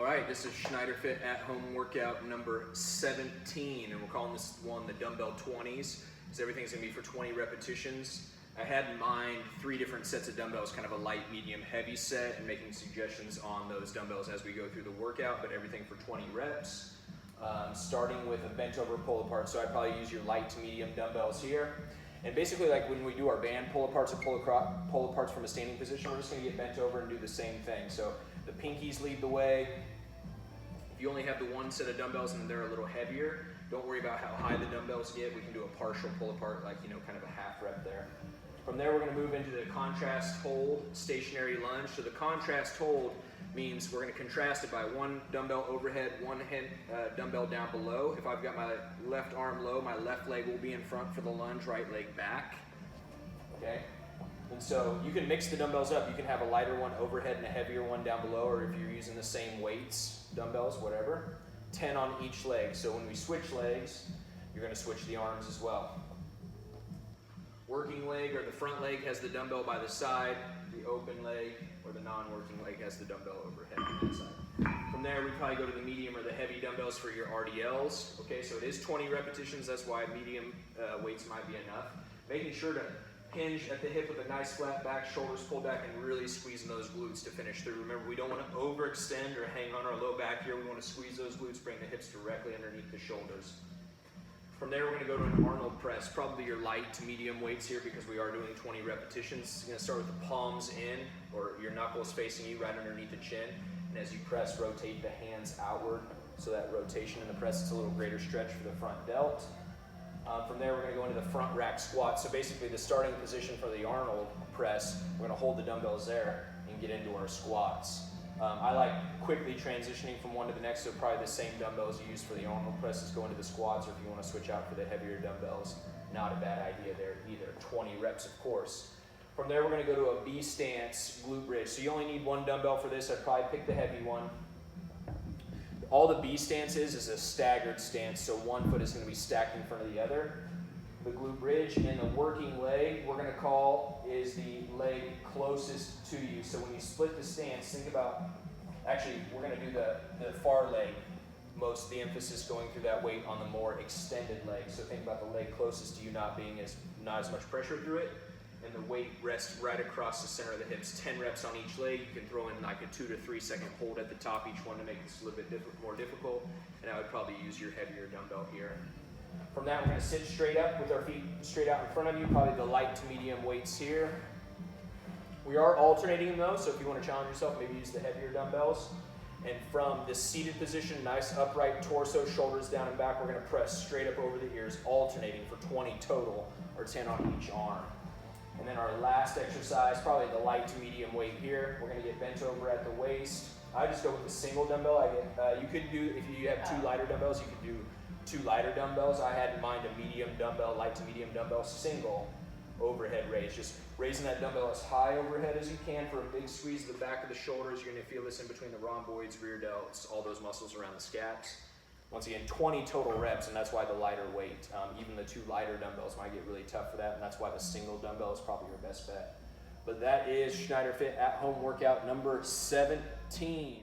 All right, this is SchneiderFIT at home workout number 17, and we're calling this one the dumbbell 20s, because everything's gonna be for 20 repetitions. I had in mind 3 different sets of dumbbells, kind of a light, medium, heavy set, and making suggestions on those dumbbells as we go through the workout, but everything for 20 reps. Starting with a bent over pull apart, so I'd probably use your light to medium dumbbells here. And basically, like when we do our band pull aparts or pull aparts from a standing position, we're just gonna get bent over and do the same thing. So the pinkies lead the way. If you only have the one set of dumbbells and they're a little heavier, don't worry about how high the dumbbells get. We can do a partial pull apart, like, kind of a half rep there. From there, we're gonna move into the contrast hold, stationary lunge. So the contrast hold means we're gonna contrast it by one dumbbell overhead, one dumbbell down below. If I've got my left arm low, my left leg will be in front for the lunge, right leg back, okay? And so you can mix the dumbbells up. You can have a lighter one overhead and a heavier one down below, or if you're using the same weights, dumbbells, whatever. 10 on each leg. So when we switch legs, you're gonna switch the arms as well. Working leg, or the front leg, has the dumbbell by the side. The open leg, or the non-working leg, has the dumbbell overhead on that side. From there, we probably go to the medium or the heavy dumbbells for your RDLs. Okay, so it is 20 repetitions. That's why medium weights might be enough. Making sure to hinge at the hip with a nice flat back, shoulders pulled back, and really squeezing those glutes to finish through. Remember, we don't want to overextend or hang on our low back here. We want to squeeze those glutes, bring the hips directly underneath the shoulders. From there, we're going to go to an Arnold press, probably your light to medium weights here, because we are doing 20 repetitions. You're going to start with the palms in, or your knuckles facing you right underneath the chin. And as you press, rotate the hands outward. So that rotation in the press is a little greater stretch for the front delt. From there, we're going to go into the front rack squat. So basically, the starting position for the Arnold press, we're going to hold the dumbbells there and get into our squats. I like quickly transitioning from one to the next, so probably the same dumbbells you use for the Arnold presses go into the squats, or if you want to switch out for the heavier dumbbells, not a bad idea there either. 20 reps, of course. From there, we're going to go to a B stance glute bridge. So you only need one dumbbell for this. I'd probably pick the heavy one. All the B stance is a staggered stance, so one foot is going to be stacked in front of the other. The glute bridge, and the working leg we're going to call is the leg closest to you. So when you split the stance, think about, actually we're going to do the far leg, most of the emphasis going through that weight on the more extended leg. So think about the leg closest to you not as much pressure through it, and the weight rests right across the center of the hips. 10 reps on each leg. You can throw in like a 2 to 3 second hold at the top, each one, to make this a little bit more difficult. And I would probably use your heavier dumbbell here. From that, we're going to sit straight up with our feet straight out in front of you, probably the light to medium weights here. We are alternating them though, so if you want to challenge yourself, maybe use the heavier dumbbells. And from the seated position, nice upright torso, shoulders down and back, we're going to press straight up over the ears, alternating for 20 total, or 10 on each arm. And then our last exercise, probably the light to medium weight here. We're going to get bent over at the waist. I just go with a single dumbbell. You could do, if you have 2 lighter dumbbells, you could do 2 lighter dumbbells. I had in mind a medium dumbbell, light to medium dumbbell, single overhead raise. Just raising that dumbbell as high overhead as you can for a big squeeze of the back of the shoulders. You're going to feel this in between the rhomboids, rear delts, all those muscles around the scaps. Once again, 20 total reps, and that's why the lighter weight. Even the 2 lighter dumbbells might get really tough for that, and that's why the single dumbbell is probably your best bet. But that is SchneiderFIT at home workout number 17.